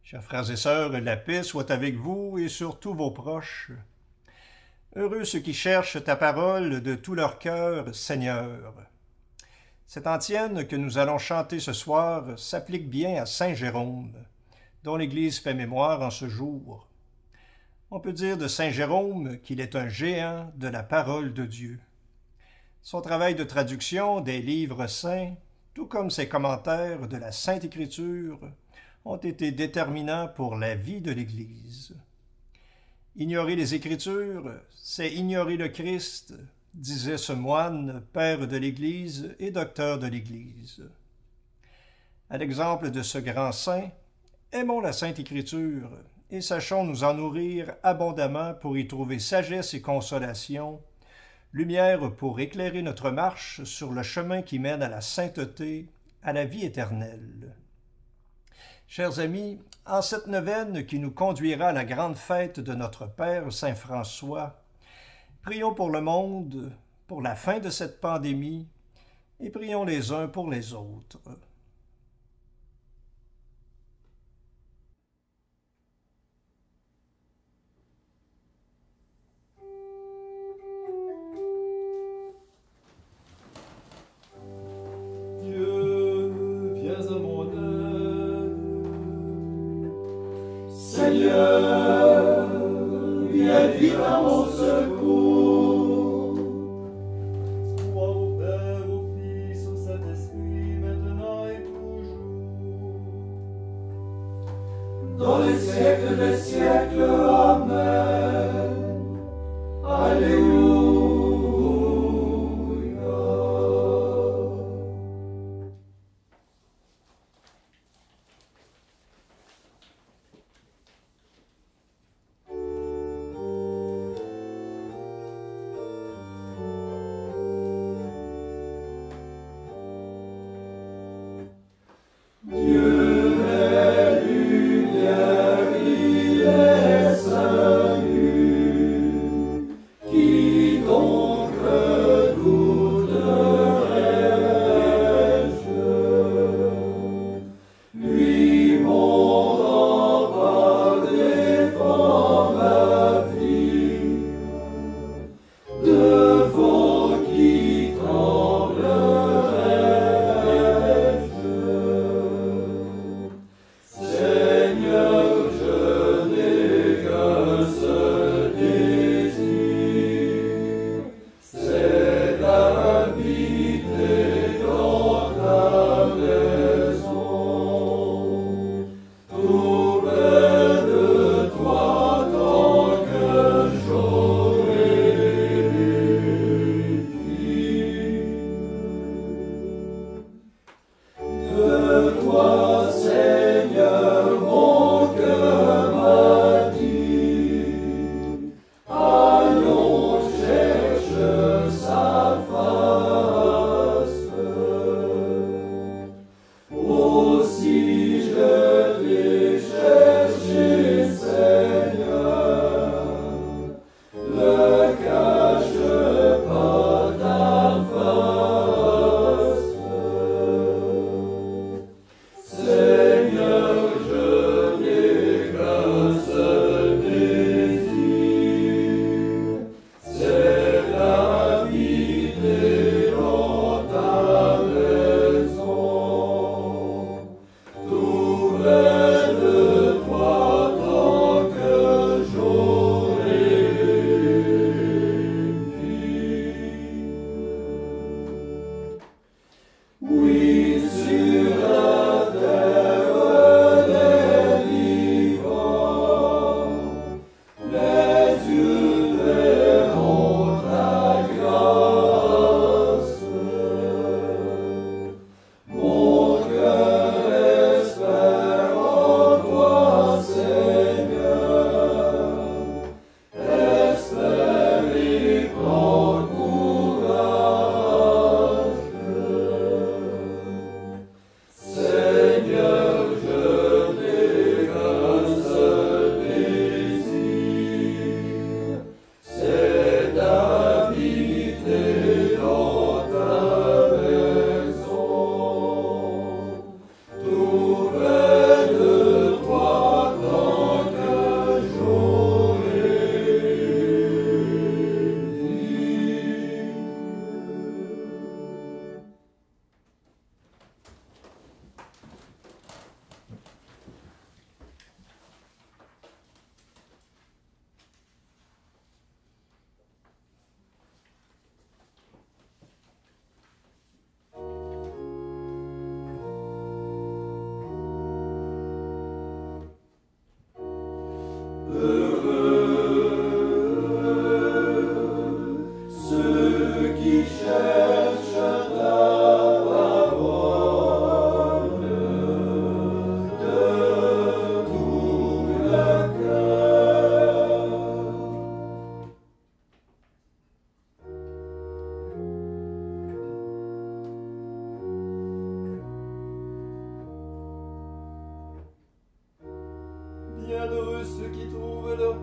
Chers frères et sœurs, la paix soit avec vous et sur tous vos proches. Heureux ceux qui cherchent ta parole de tout leur cœur, Seigneur. Cette antienne que nous allons chanter ce soir s'applique bien à Saint Jérôme, dont l'Église fait mémoire en ce jour. On peut dire de Saint Jérôme qu'il est un géant de la parole de Dieu. Son travail de traduction des livres saints, tout comme ses commentaires de la Sainte Écriture, ont été déterminants pour la vie de l'Église. Ignorer les Écritures, c'est ignorer le Christ, disait ce moine, père de l'Église et docteur de l'Église. À l'exemple de ce grand saint, aimons la Sainte Écriture et sachons nous en nourrir abondamment pour y trouver sagesse et consolation, lumière pour éclairer notre marche sur le chemin qui mène à la sainteté, à la vie éternelle. Chers amis, en cette neuvaine qui nous conduira à la grande fête de notre Père Saint François, prions pour le monde, pour la fin de cette pandémie, et prions les uns pour les autres. Seigneur, viens vite à mon secours. Gloire au Père, au Fils, au Saint-Esprit, maintenant et toujours. Dans les siècles des siècles, Amen. Alléluia. Dieu est lumière, il est salut. Quiconque douterais-je? Lui, mon rempart, défend ma vie. Devant qui tremblerais-je?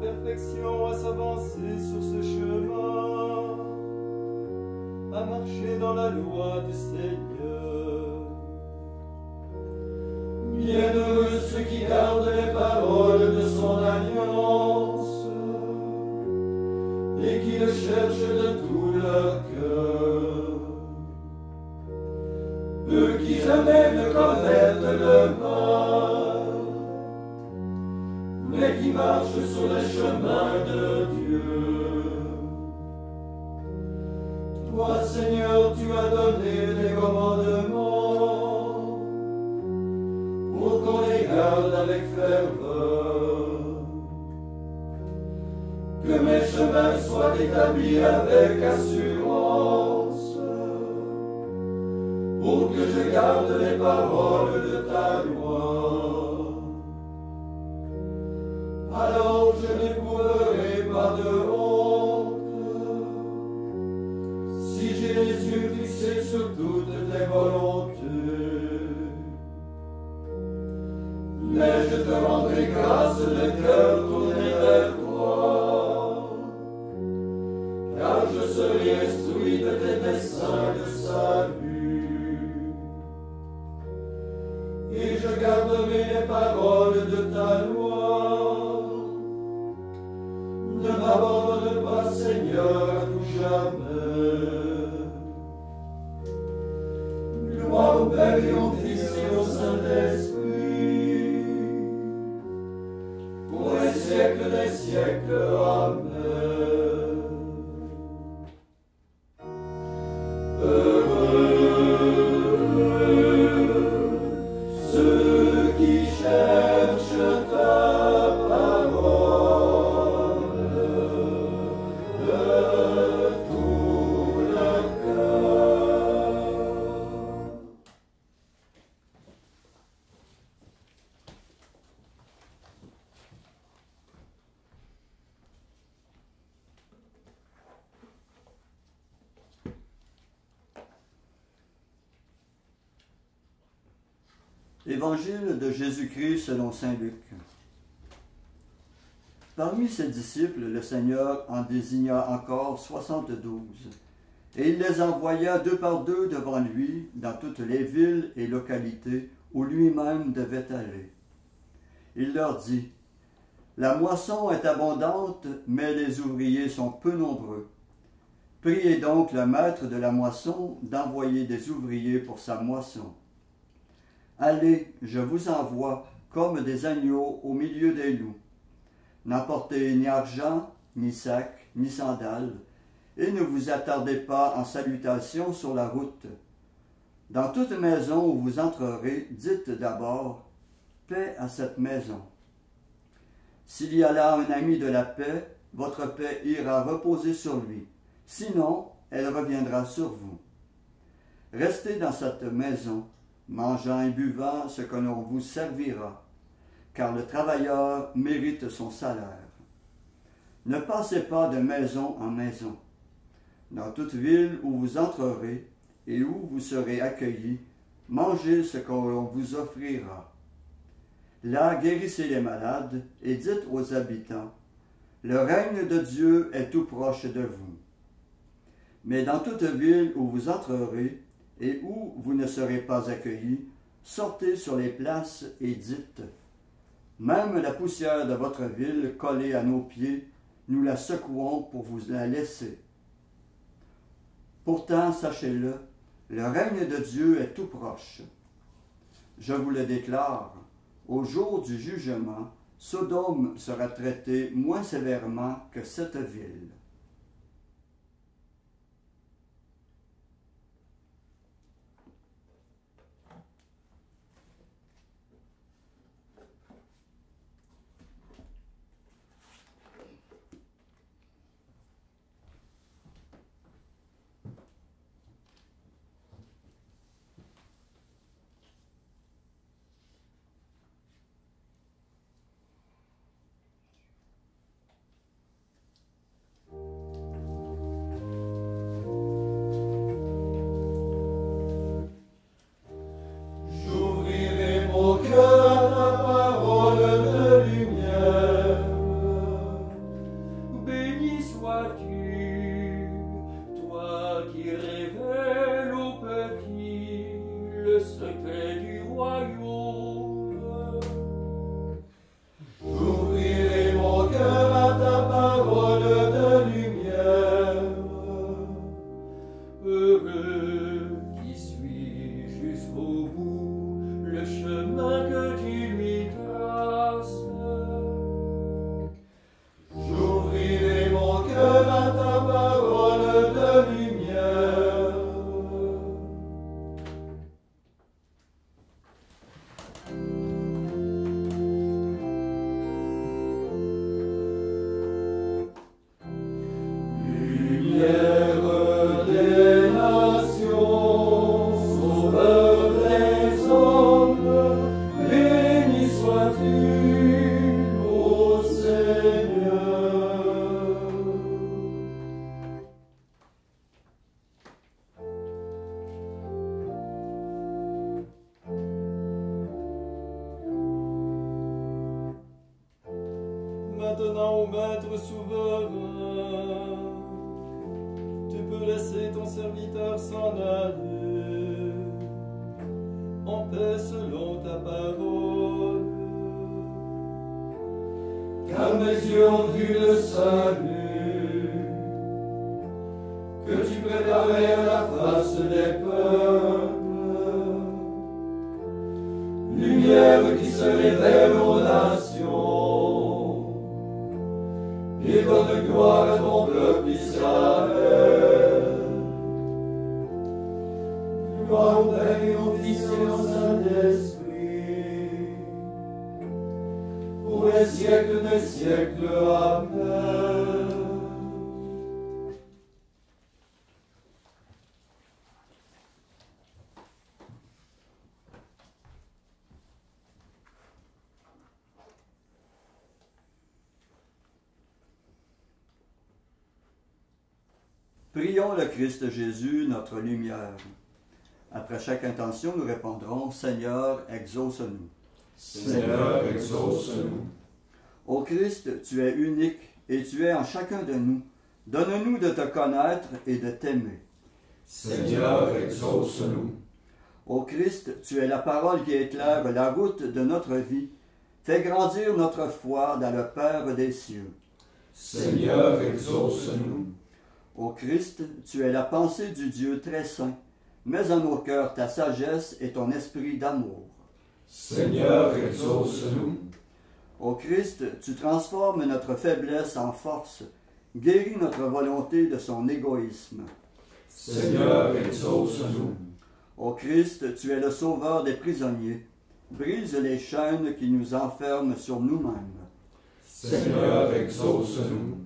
perfection à s'avancer sur ce chemin, à marcher dans la loi du Seigneur. Bienheureux ceux qui gardent les paroles de son alliance et qui le cherchent de tout leur cœur. Eux qui jamais ne commettent le mal, mais qui marchent sur le chemin de Dieu. Toi, Seigneur, tu as donné des commandements pour qu'on les garde avec ferveur. Que mes chemins soient établis avec assurance, pour que je garde les paroles de ta loi. Alors je n'éprouverai pas de honte, si j'ai les yeux fixés sur toutes tes volontés. Mais je te rendrai grâce, le cœur tourné vers toi, car je serai instruit de tes desseins de salut. Et je garderai les paroles de ta loi. Ne m'abandonne pas, Seigneur, à tout jamais. Gloire au Père et au Fils et au Saint-Esprit, pour les siècles des siècles. Amen. Ceux qui cherchent ta parole de tout leur cœur. Évangile de Jésus-Christ selon saint Luc. Parmi ses disciples, le Seigneur en désigna encore 72, et il les envoya deux par deux devant lui dans toutes les villes et localités où lui-même devait aller. Il leur dit, « La moisson est abondante, mais les ouvriers sont peu nombreux. Priez donc le maître de la moisson d'envoyer des ouvriers pour sa moisson. Allez, je vous envoie comme des agneaux au milieu des loups. N'emportez ni argent, ni sac, ni sandales, et ne vous attardez pas en salutation sur la route. Dans toute maison où vous entrerez, dites d'abord « Paix à cette maison ». S'il y a là un ami de la paix, votre paix ira reposer sur lui. Sinon, elle reviendra sur vous. Restez dans cette maison, mangeant et buvant ce que l'on vous servira, car le travailleur mérite son salaire. Ne passez pas de maison en maison. Dans toute ville où vous entrerez et où vous serez accueillis, mangez ce que l'on vous offrira. Là, guérissez les malades et dites aux habitants, « Le règne de Dieu est tout proche de vous. » Mais dans toute ville où vous entrerez et où vous ne serez pas accueillis, sortez sur les places et dites, « Même la poussière de votre ville collée à nos pieds, nous la secouons pour vous la laisser. » Pourtant, sachez-le, le règne de Dieu est tout proche. Je vous le déclare, au jour du jugement, Sodome sera traitée moins sévèrement que cette ville. maintenant ô Maître souverain. Tu peux laisser ton serviteur s'en aller, en paix selon ta parole. Car mes yeux ont vu le salut, que tu préparais à la face des peuples. Lumière qui se révèle aux nations, et donne gloire à ton peuple Israël. Gloire au Père et au Fils et au Saint-Esprit, pour les siècles des siècles. Amen. Prions le Christ Jésus, notre lumière. Après chaque intention, nous répondrons « Seigneur, exauce-nous ». Seigneur, exauce-nous. Ô Christ, tu es unique et tu es en chacun de nous. Donne-nous de te connaître et de t'aimer. Seigneur, exauce-nous. Ô Christ, tu es la parole qui éclaire la route de notre vie. Fais grandir notre foi dans le Père des cieux. Seigneur, exauce-nous. Ô Christ, tu es la pensée du Dieu très saint. Mets en nos cœurs ta sagesse et ton esprit d'amour. Seigneur, exauce-nous. Ô Christ, tu transformes notre faiblesse en force. Guéris notre volonté de son égoïsme. Seigneur, exauce-nous. Ô Christ, tu es le sauveur des prisonniers. Brise les chaînes qui nous enferment sur nous-mêmes. Seigneur, exauce-nous.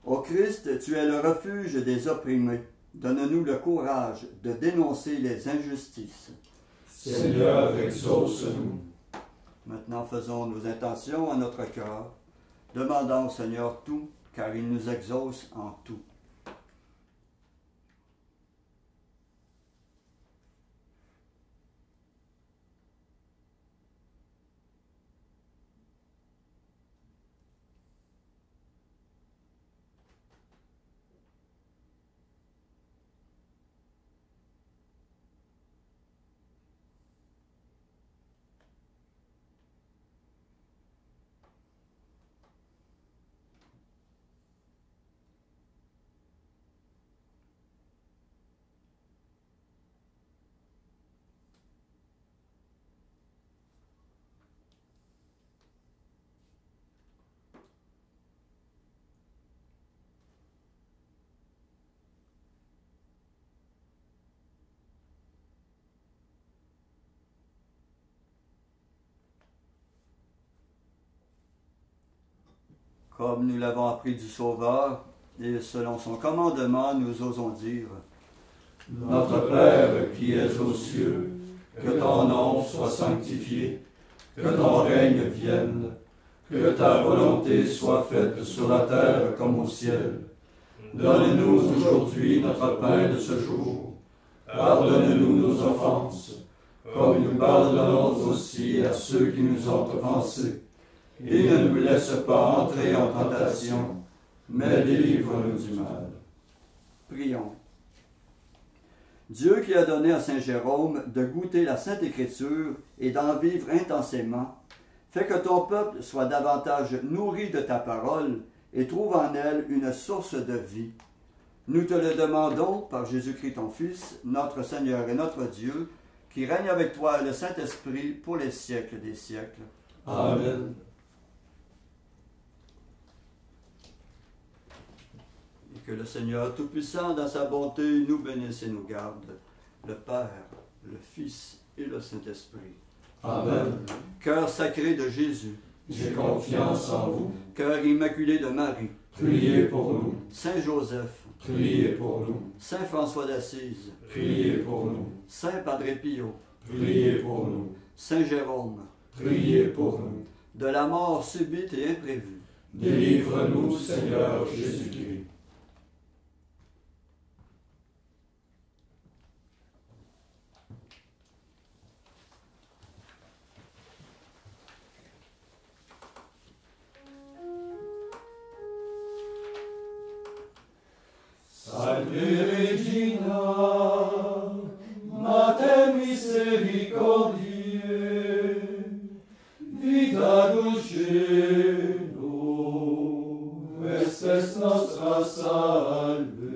Ô Christ, tu es le refuge des opprimés. Donne-nous le courage de dénoncer les injustices. Seigneur, exauce-nous. Maintenant, faisons nos intentions à notre cœur. Demandons au Seigneur tout, car il nous exauce en tout. Comme nous l'avons appris du Sauveur, et selon son commandement, nous osons dire « Notre Père qui es aux cieux, que ton nom soit sanctifié, que ton règne vienne, que ta volonté soit faite sur la terre comme au ciel. Donne-nous aujourd'hui notre pain de ce jour. Pardonne-nous nos offenses, comme nous pardonnons aussi à ceux qui nous ont offensés. Et ne nous laisse pas entrer en tentation, mais délivre-nous du mal. » Prions. Dieu qui a donné à saint Jérôme de goûter la Sainte Écriture et d'en vivre intensément, fais que ton peuple soit davantage nourri de ta parole et trouve en elle une source de vie. Nous te le demandons par Jésus-Christ ton Fils, notre Seigneur et notre Dieu, qui règne avec toi et le Saint-Esprit pour les siècles des siècles. Amen. Que le Seigneur Tout-Puissant, dans sa bonté, nous bénisse et nous garde, le Père, le Fils et le Saint-Esprit. Amen. Cœur sacré de Jésus, J'ai confiance en vous. cœur immaculé de Marie, Priez pour nous. Saint Joseph, Priez pour nous. Saint François d'Assise, Priez pour nous. Saint Padre Pio, Priez pour nous. Saint Jérôme, Priez pour nous. de la mort subite et imprévue, Délivre-nous, Seigneur Jésus-Christ. vita dulcino, estes nostra salve.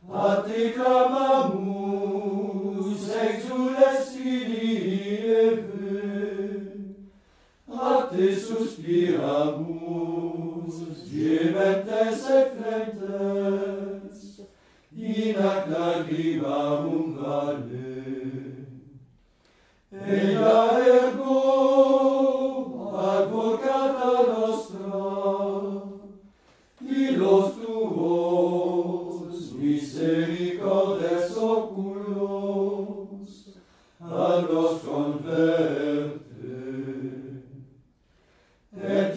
A te clamamus, exules filii Eve, a te suspiramus, gementes et flentes, in ac lagrimam vale. Ella ergo, advocata nostra, illos tuos misericordes oculos, a nos converte. Et